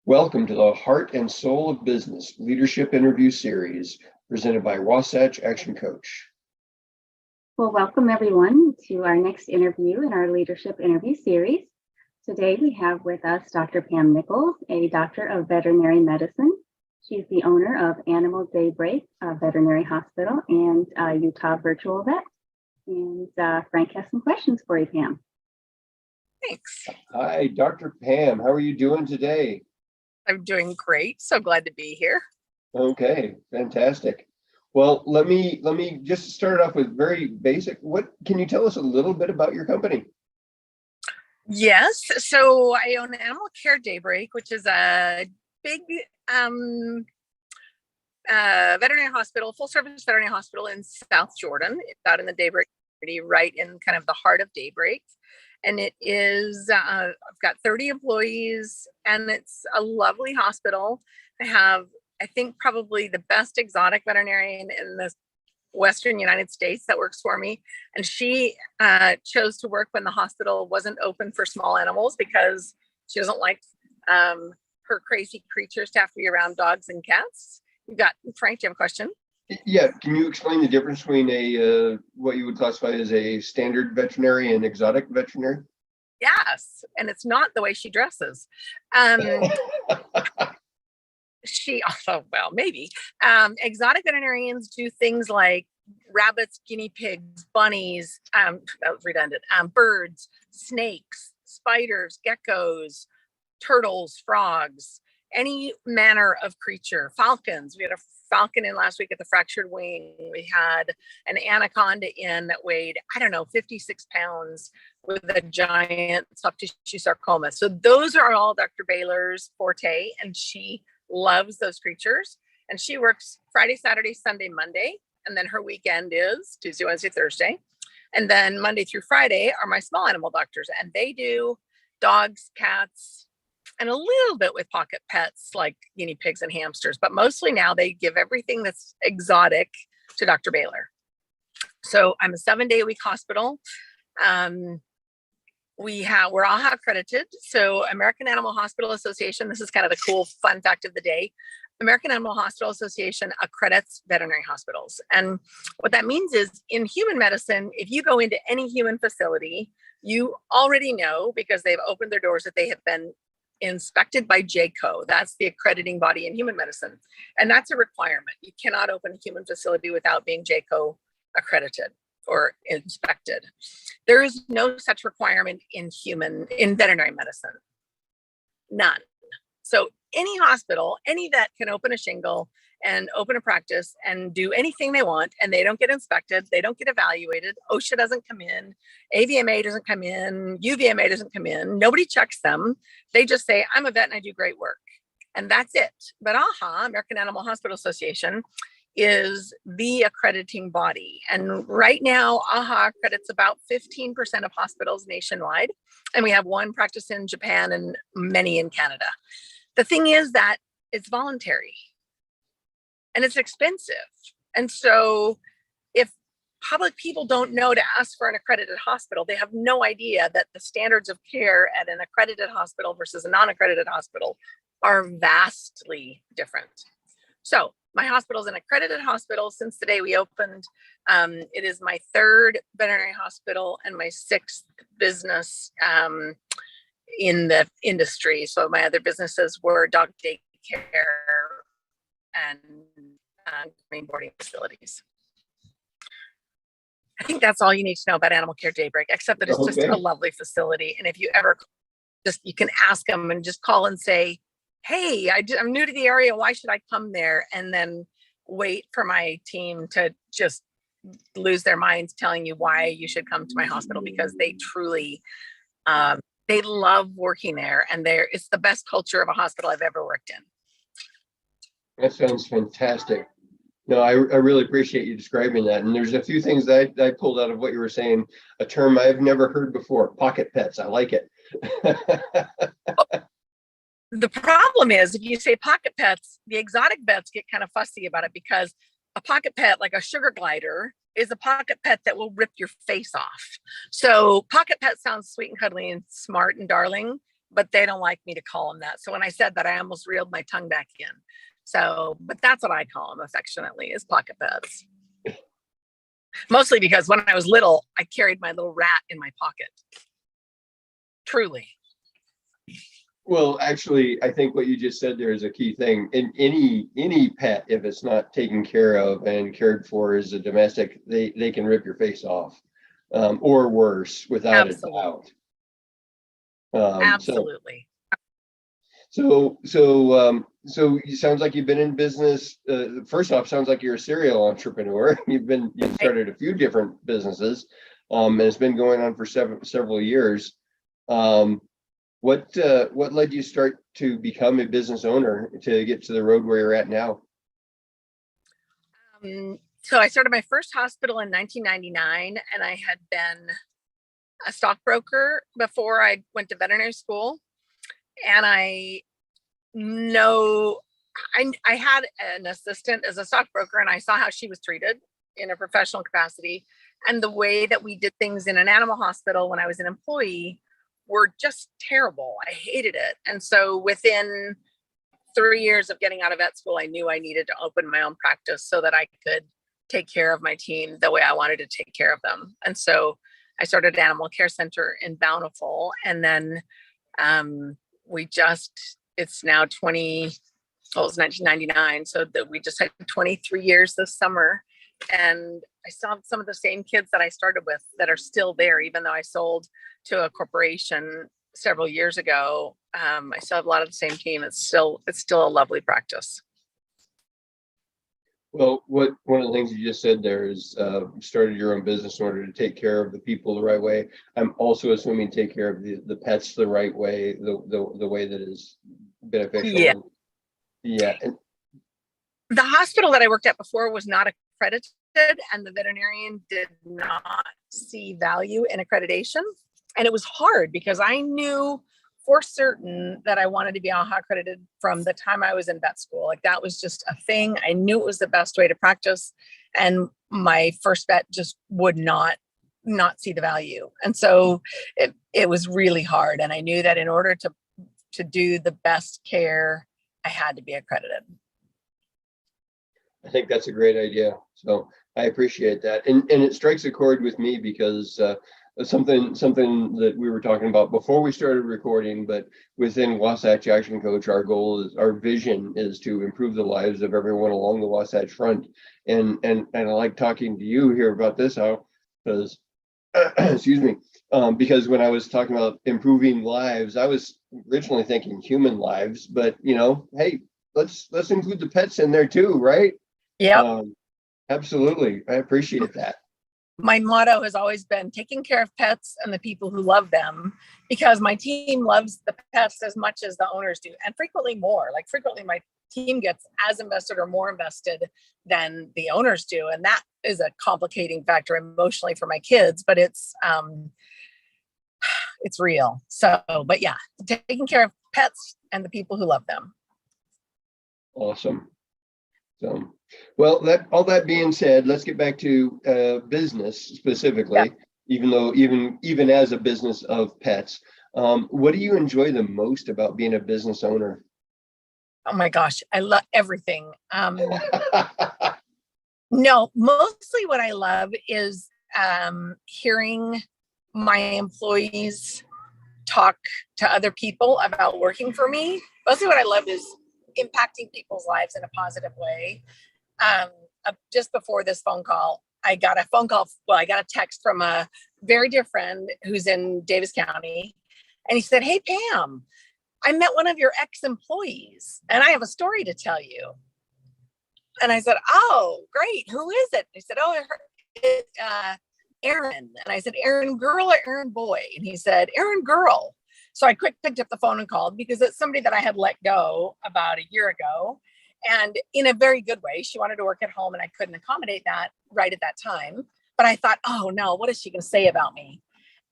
Welcome to the Heart and Soul of Business Leadership Interview Series, presented by Wasatch ActionCOACH. Well, welcome everyone to our next interview in our Leadership Interview Series. Today we have with us Dr. Pam Nichols, a doctor of veterinary medicine. She's the owner of Animal Daybreak Veterinary Hospital and Utah Virtual Vet. And Frank has some questions for you, Pam. Thanks. Hi, Dr. Pam. How are you doing today? I'm doing great. So glad to be here. Okay, fantastic. Well, let me just start off with very basic. What can you tell us a little bit about your company? Yes. So I own Animal Care Daybreak, which is a big veterinary hospital, full service veterinary hospital in South Jordan. It's out in the Daybreak community, right in kind of the heart of Daybreak. And it is, I've got 30 employees and it's a lovely hospital. I have, I think, probably the best exotic veterinarian in the Western United States that works for me. And she chose to work when the hospital wasn't open for small animals because she doesn't like her crazy creatures to have to be around dogs and cats. You got Frank, do you have a question? Yeah, can you explain the difference between a what you would classify as a standard veterinary and exotic veterinary? Yes, and it's not the way she dresses. She also, well, maybe. Exotic veterinarians do things like rabbits, guinea pigs, bunnies, that was redundant, birds, snakes, spiders, geckos, turtles, frogs, any manner of creature, falcons. We had a falcon in last week at the fractured wing. We had an anaconda in that weighed, I don't know, 56 pounds with a giant soft tissue sarcoma. So those are all Dr. Baylor's forte, and she loves those creatures. And she works Friday, Saturday, Sunday, Monday. And then her weekend is Tuesday, Wednesday, Thursday. And then Monday through Friday are my small animal doctors. And they do dogs, cats, and a little bit with pocket pets like guinea pigs and hamsters. But mostly now they give everything that's exotic to Dr. Baylor. So I'm a 7-day-a-week hospital. We're AAHA accredited. So American Animal Hospital Association, this is kind of the cool fun fact of the day. American Animal Hospital Association accredits veterinary hospitals. And what that means is in human medicine, if you go into any human facility, you already know because they've opened their doors that they have been inspected by JCO. That's the accrediting body in human medicine. And that's a requirement. You cannot open a human facility without being JCO accredited or inspected. There is no such requirement in veterinary medicine. None. So any hospital, any vet can open a shingle and open a practice and do anything they want, and they don't get inspected, they don't get evaluated. OSHA doesn't come in, AVMA doesn't come in, UVMA doesn't come in, nobody checks them. They just say, I'm a vet and I do great work. And that's it. But AAHA, American Animal Hospital Association, is the accrediting body. And right now, AAHA accredits about 15% of hospitals nationwide. And we have one practice in Japan and many in Canada. The thing is that it's voluntary and it's expensive. And so if public people don't know to ask for an accredited hospital, they have no idea that the standards of care at an accredited hospital versus a non-accredited hospital are vastly different. So my hospital is an accredited hospital since the day we opened. It is my 3rd veterinary hospital and my 6th business in the industry. So my other businesses were dog daycare and green boarding facilities. I think that's all you need to know about Animal Care Daybreak, except that it's just a lovely facility. And if you ever you can ask them and just call and say, hey, I'm new to the area. Why should I come there? And then wait for my team to just lose their minds telling you why you should come to my hospital, because they truly, they love working there. And it's the best culture of a hospital I've ever worked in. That sounds fantastic. No, I really appreciate you describing that. And there's a few things that I pulled out of what you were saying, a term I've never heard before, pocket pets. I like it. The problem is if you say pocket pets, the exotic vets get kind of fussy about it because a pocket pet, like a sugar glider, is a pocket pet that will rip your face off. So pocket pet sounds sweet and cuddly and smart and darling, but they don't like me to call them that. So when I said that, I almost reeled my tongue back in. So, but that's what I call them affectionately, is pocket pets. Mostly because when I was little, I carried my little rat in my pocket. Truly. Well, actually, I think what you just said there is a key thing. In any pet, if it's not taken care of and cared for as a domestic, they can rip your face off, or worse, without a doubt. Absolutely. So it sounds like you've been in business. First off, sounds like you're a serial entrepreneur. You've started a few different businesses, and it's been going on for several years. What led you start to become a business owner to get to the road where you're at now? So I started my first hospital in 1999, and I had been a stockbroker before I went to veterinary school. And I had an assistant as a stockbroker, and I saw how she was treated in a professional capacity. And the way that we did things in an animal hospital when I was an employee were just terrible. I hated it. And so within 3 years of getting out of vet school, I knew I needed to open my own practice so that I could take care of my team the way I wanted to take care of them. And so I started Animal Care Center in Bountiful, and then it's now it's 1999. So that we just had 23 years this summer. And I still have some of the same kids that I started with that are still there, even though I sold to a corporation several years ago. I still have a lot of the same team. It's still a lovely practice. Well, one of the things you just said there is started your own business in order to take care of the people the right way. I'm also assuming take care of the pets the right way, the way that is beneficial. Yeah. And the hospital that I worked at before was not accredited, and the veterinarian did not see value in accreditation. And it was hard because I knew for certain that I wanted to be AAHA accredited from the time I was in vet school. Like, that was just a thing. I knew it was the best way to practice. And my first vet just would not see the value. And so it was really hard. And I knew that in order to do the best care, I had to be accredited. I think that's a great idea. So I appreciate that. And it strikes a chord with me because something that we were talking about before we started recording, but within Wasatch ActionCOACH, our vision is to improve the lives of everyone along the Wasatch front. And I like talking to you here about this, because excuse me, because when I was talking about improving lives, I was originally thinking human lives, but hey, let's include the pets in there too, right? Yeah. Absolutely. I appreciate that. My motto has always been taking care of pets and the people who love them, because my team loves the pets as much as the owners do, and frequently more. Like, frequently my team gets as invested or more invested than the owners do. And that is a complicating factor emotionally for my kids, but it's real. So, but yeah, taking care of pets and the people who love them. Awesome. So, well, all that being said, let's get back to business specifically. Yeah. Even as a business of pets, what do you enjoy the most about being a business owner? Oh my gosh, I love everything. No, mostly what I love is hearing my employees talk to other people about working for me. Mostly what I love is impacting people's lives in a positive way. Just before this phone call, I got a text from a very dear friend who's in Davis County. And he said, "Hey, Pam, I met one of your ex-employees and I have a story to tell you." And I said, "Oh, great. Who is it?" He said, "Oh, it's Aaron." And I said, "Aaron girl or Aaron boy?" And he said, "Aaron girl." So I picked up the phone and called, because it's somebody that I had let go about a year ago, and in a very good way. She wanted to work at home and I couldn't accommodate that right at that time. But I thought, oh no, what is she going to say about me?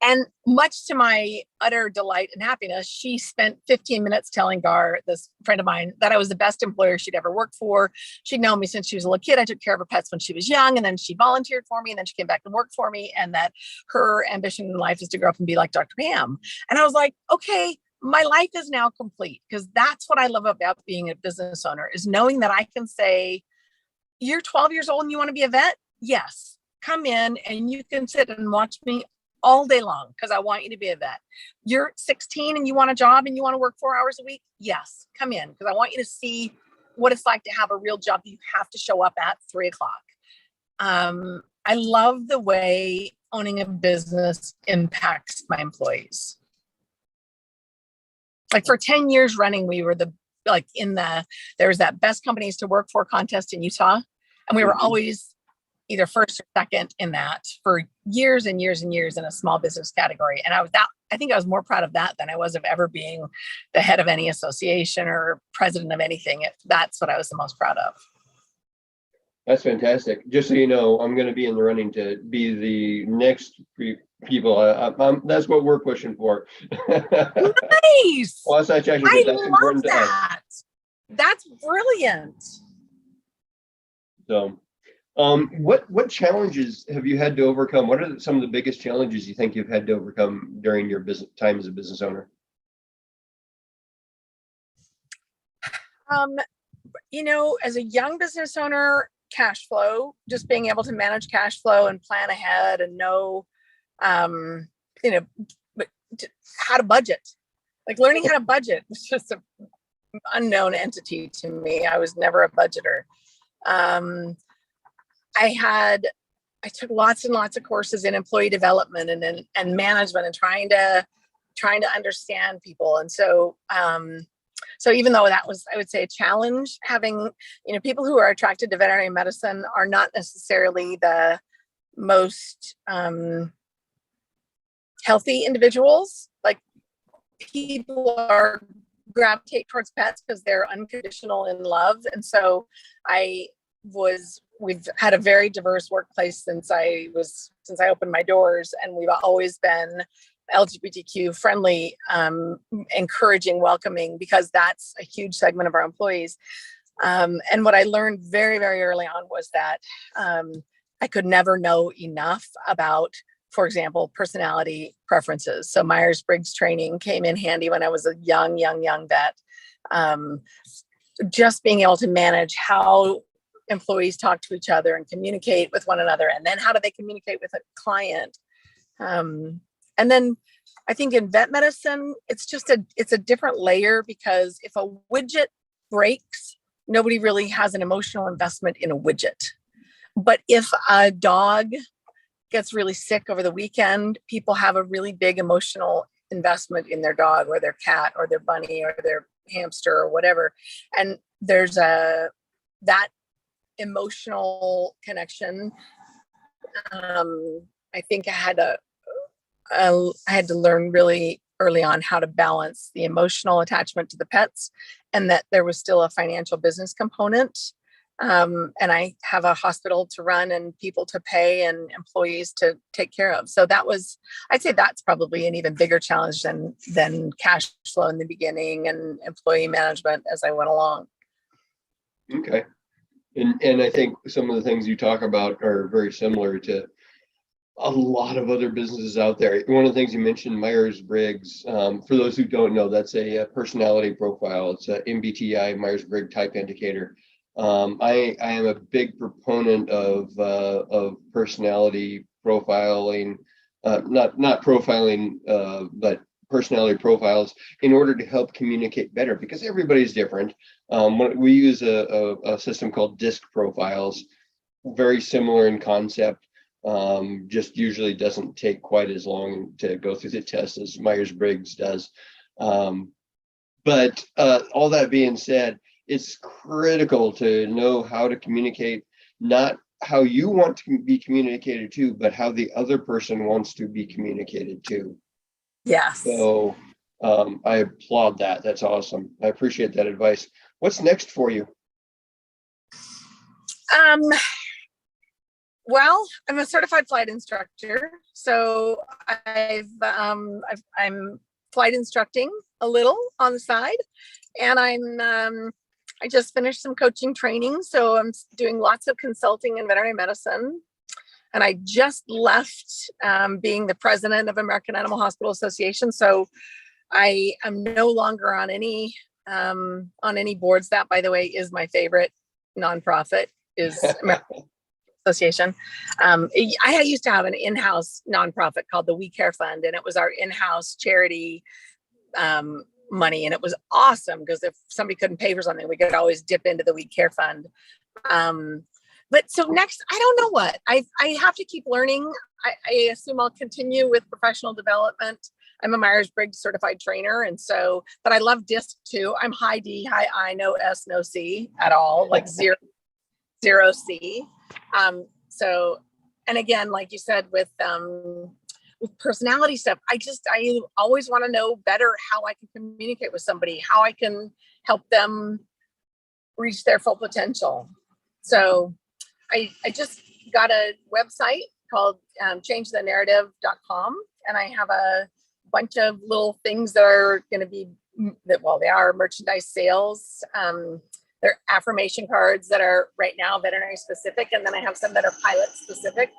And much to my utter delight and happiness, she spent 15 minutes telling Gar, this friend of mine, that I was the best employer she'd ever worked for. She'd known me since she was a little kid. I took care of her pets when she was young, and then she volunteered for me, and then she came back and worked for me, and that her ambition in life is to grow up and be like Dr. Pam. And I was like, okay, my life is now complete, because that's what I love about being a business owner, is knowing that I can say, you're 12 years old and you want to be a vet? Yes, come in and you can sit and watch me all day long because I want you to be a vet. You're 16 and you want a job and you want to work 4 hours a week? Yes, come in, because I want you to see what it's like to have a real job that you have to show up at 3 o'clock. I love the way owning a business impacts my employees. Like for 10 years running, we were there was that best companies to work for contest in Utah. And we were always either first or second in that for years and years and years in a small business category. And I think I was more proud of that than I was of ever being the head of any association or president of anything. That's what I was the most proud of. That's fantastic. Just so you know, I'm going to be in the running to be the next people. That's what we're pushing for. Nice. Wasatch Action, I that's love important to us. that. That's brilliant. So, what challenges have you had to overcome? What are some of the biggest challenges you think you've had to overcome during your business time as a business owner? As a young business owner, cash flow, just being able to manage cash flow and plan ahead and know, how to budget. Like learning how to budget was just an unknown entity to me. I was never a budgeter. I took lots and lots of courses in employee development and management and trying to understand people. And so, even though that was, I would say, a challenge, having, people who are attracted to veterinary medicine are not necessarily the most healthy individuals. Like people gravitate towards pets because they're unconditional in love. And so we've had a very diverse workplace since I opened my doors, and we've always been LGBTQ friendly, encouraging, welcoming, because that's a huge segment of our employees. And what I learned very, very early on was that I could never know enough about, for example, personality preferences. So Meyers Briggs training came in handy when I was a young vet. Just being able to manage how employees talk to each other and communicate with one another, and then how do they communicate with a client. And then I think in vet medicine, it's a different layer, because if a widget breaks, nobody really has an emotional investment in a widget. But if a dog gets really sick over the weekend, people have a really big emotional investment in their dog or their cat or their bunny or their hamster or whatever. And there's that emotional connection. I think I had to learn really early on how to balance the emotional attachment to the pets, and that there was still a financial business component. And I have a hospital to run and people to pay and employees to take care of. So I'd say that's probably an even bigger challenge than cash flow in the beginning and employee management as I went along. Okay. And I think some of the things you talk about are very similar to a lot of other businesses out there. One of the things you mentioned, Meyers Briggs, for those who don't know, that's a personality profile. It's a MBTI, Meyers Briggs type indicator. I am a big proponent of personality profiling, not profiling, but personality profiles in order to help communicate better, because everybody's different. We use a system called DISC profiles, very similar in concept. Just usually doesn't take quite as long to go through the test as Meyers Briggs does. But all that being said, it's critical to know how to communicate, not how you want to be communicated to, but how the other person wants to be communicated to. Yes. So I applaud that. That's awesome. I appreciate that advice. What's next for you? Well, I'm a certified flight instructor, so I'm flight instructing a little on the side, and I just finished some coaching training, so I'm doing lots of consulting in veterinary medicine. And I just left being the president of American Animal Hospital Association, so I am no longer on any boards. That, by the way, is my favorite nonprofit, is American Association. I used to have an in-house nonprofit called the We Care Fund, and it was our in-house charity money, and it was awesome because if somebody couldn't pay for something, we could always dip into the We Care Fund. But so next, I don't know what I have to keep learning. I assume I'll continue with professional development. I'm a Meyers Briggs certified trainer, and so, but I love DISC too. I'm high D, high I, no S, no C at all, like zero C. So, and again, like you said, with personality stuff, I always want to know better how I can communicate with somebody, how I can help them reach their full potential. So I just got a website called changethenarrative.com, and I have a bunch of little things that are going to be they are merchandise sales. They're affirmation cards that are right now veterinary specific, and then I have some that are pilot specific,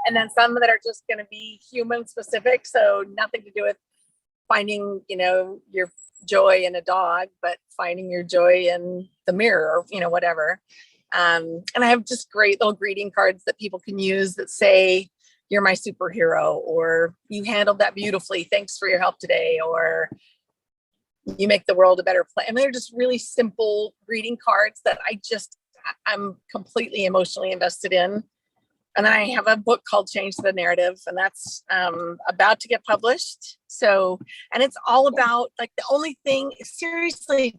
and then some that are just going to be human specific, so nothing to do with finding your joy in a dog, but finding your joy in the mirror, or whatever. And I have just great little greeting cards that people can use that say, "You're my superhero," or "You handled that beautifully, thanks for your help today," or "You make the world a better place." I mean, they're just really simple greeting cards that I'm completely emotionally invested in. And then I have a book called Change the Narrative, and that's about to get published. So, and it's all about, like, the only thing, seriously,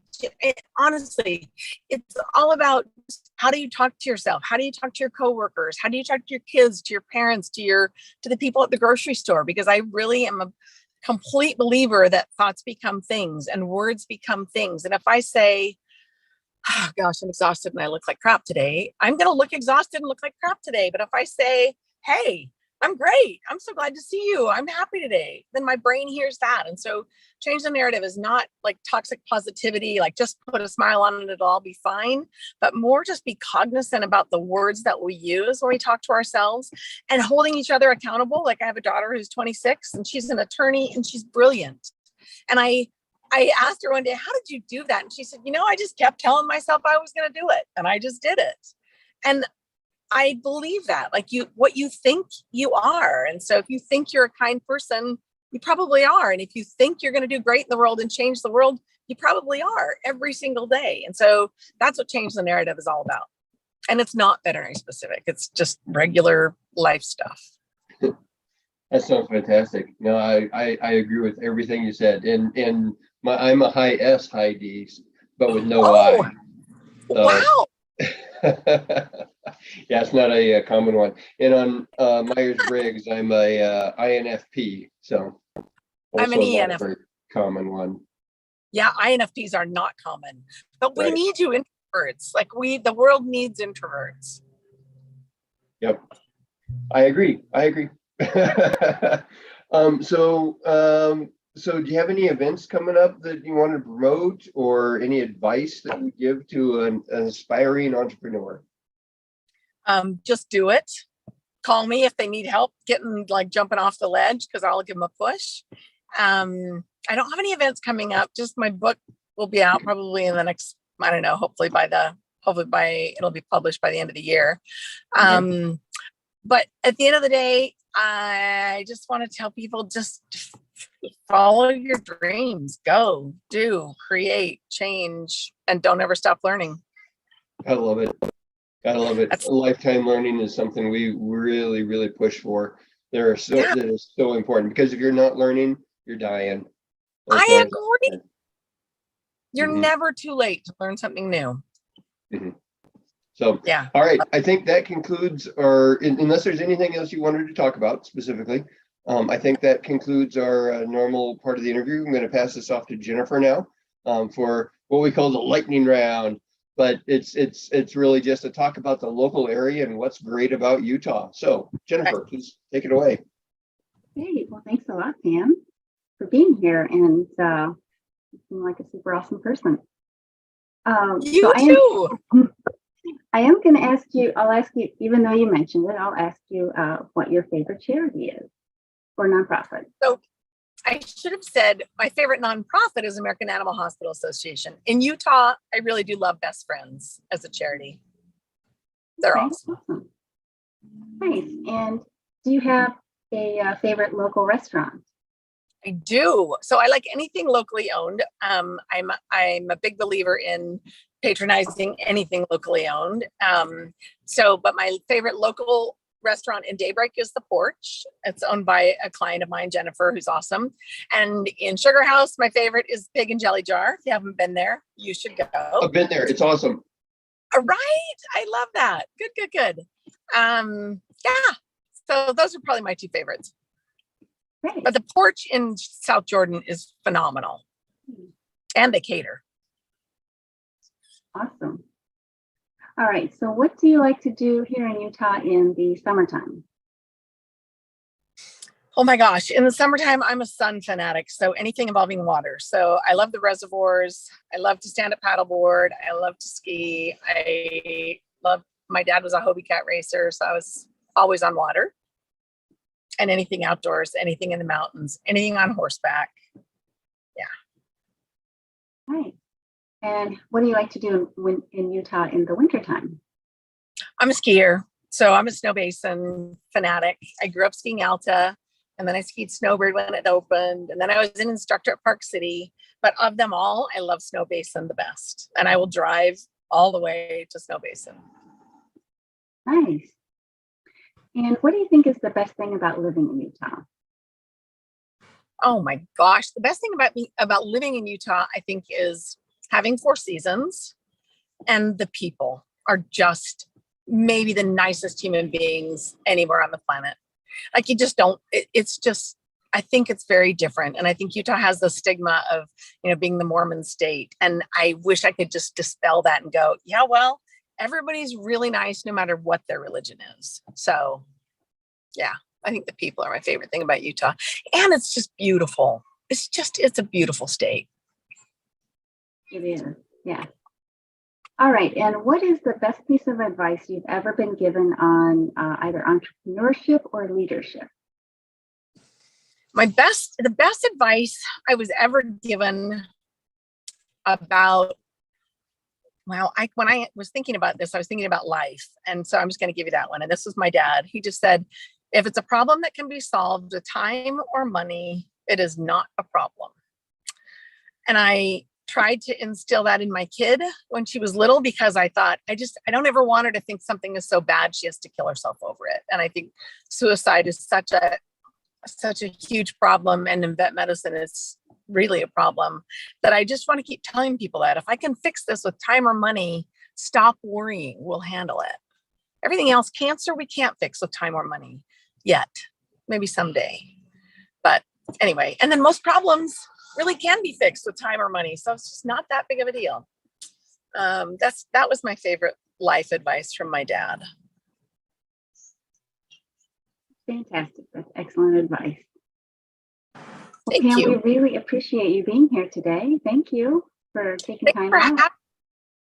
honestly, it's all about how do you talk to yourself? How do you talk to your coworkers? How do you talk to your kids, to your parents, to the people at the grocery store? Because I really am a complete believer that thoughts become things and words become things. And if I say, "Oh gosh, I'm exhausted and I look like crap today," I'm going to look exhausted and look like crap today. But if I say, "Hey, I'm great, I'm so glad to see you, I'm happy today," then my brain hears that. And so change the narrative is not like toxic positivity, like just put a smile on it, it'll all be fine, but more just be cognizant about the words that we use when we talk to ourselves and holding each other accountable. Like, I have a daughter who's 26 and she's an attorney and she's brilliant. And I asked her one day, "How did you do that?" And she said, "I just kept telling myself I was going to do it, and I just did it." And I believe that, like, what you think you are. And so if you think you're a kind person, you probably are. And if you think you're going to do great in the world and change the world, you probably are every single day. And so that's what Change the Narrative is all about. And it's not veterinary specific. It's just regular life stuff. That sounds fantastic. No, I agree with everything you said. And I'm a high S, high D, but with no I. So, wow. Yeah, it's not a common one. And on Meyers Briggs, I'm a INFP. So I'm an also not a ENFP. very common one. Yeah, INFPs are not common, but we Right. need you introverts. Like, the world needs introverts. Yep. I agree. So do you have any events coming up that you want to promote, or any advice that you give to an aspiring entrepreneur? Just do it. Call me if they need help jumping off the ledge, because I'll give them a push. I don't have any events coming up. Just my book will be out probably in the next, I don't know, hopefully it'll be published by the end of the year. But at the end of the day, I just want to tell people, just follow your dreams, go, do, create, change, and don't ever stop learning. I love it. Lifetime learning is something we really, really push for. That is so important, because if you're not learning, you're dying. I agree. You're Mhm. never too late to learn something new. Mm-hmm. So, yeah. All right. I think that concludes unless there's anything else you wanted to talk about specifically, I think that concludes our normal part of the interview. I'm going to pass this off to Jennifer now for what we call the lightning round. But it's really just to talk about the local area and what's great about Utah. So, Jennifer, please take it away. Great. Well, thanks a lot, Pam, for being here, and you seem like a super awesome person. You too. I am going to ask you, I'll ask you, even though you mentioned it, I'll ask you what your favorite charity is, or nonprofit. I should have said my favorite nonprofit is American Animal Hospital Association. In Utah, I really do love Best Friends as a charity. They're Okay, awesome. awesome. Nice. And do you have a favorite local restaurant? I do. So I like anything locally owned. I'm a big believer in patronizing anything locally owned. But my favorite local restaurant in Daybreak is the Porch. It's owned by a client of mine, Jennifer, who's awesome. And in Sugar House, my favorite is Pig and Jelly Jar. If you haven't been there, you should go. I've been there. It's awesome. Right. I love that. Good. Yeah. So those are probably my two favorites. Great. But the Porch in South Jordan is phenomenal. And they cater. Awesome. All right. So what do you like to do here in Utah in the summertime? Oh my gosh. In the summertime, I'm a sun fanatic. So anything involving water. So I love the reservoirs. I love to stand up paddleboard. I love to ski. My dad was a Hobie cat racer. So I was always on water. And anything outdoors, anything in the mountains, anything on horseback. Yeah. Right. And what do you like to do in Utah in the wintertime? I'm a skier. So I'm a snow basin fanatic. I grew up skiing Alta, and then I skied Snowbird when it opened. And then I was an instructor at Park City. But of them all, I love Snow Basin the best. And I will drive all the way to Snow Basin. Nice. And what do you think is the best thing about living in Utah? Oh my gosh. The best thing about living in Utah, I think, is having 4 seasons, and the people are just maybe the nicest human beings anywhere on the planet. Like you just don't, it's just, I think it's very different. And I think Utah has the stigma of, being the Mormon state. And I wish I could just dispel that and go, yeah, well, everybody's really nice no matter what their religion is. So yeah, I think the people are my favorite thing about Utah. And it's just beautiful. It's a beautiful state. It is. Yeah. All right. And what is the best piece of advice you've ever been given on either entrepreneurship or leadership? The best advice I was ever given about, when I was thinking about this, I was thinking about life. And so I'm just going to give you that one. And this was my dad. He just said, if it's a problem that can be solved with time or money, it is not a problem. And I tried to instill that in my kid when she was little, because I thought, I don't ever want her to think something is so bad she has to kill herself over it. And I think suicide is such a huge problem. And in vet medicine, it's really a problem, that I just want to keep telling people that if I can fix this with time or money, stop worrying, we'll handle it. Everything else, cancer, we can't fix with time or money yet, maybe someday. But anyway, and then most problems really can be fixed with time or money. So it's just not that big of a deal. That was my favorite life advice from my dad. Fantastic. That's excellent advice. Well, Thank Pam, you. we really appreciate you being here today. Thank you for taking Thanks time for out.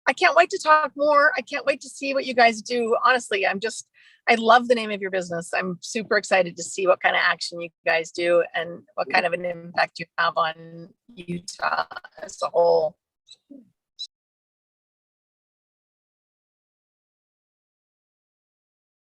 I can't wait to talk more. I can't wait to see what you guys do. Honestly, I love the name of your business. I'm super excited to see what kind of action you guys do and what kind of an impact you have on Utah as a whole.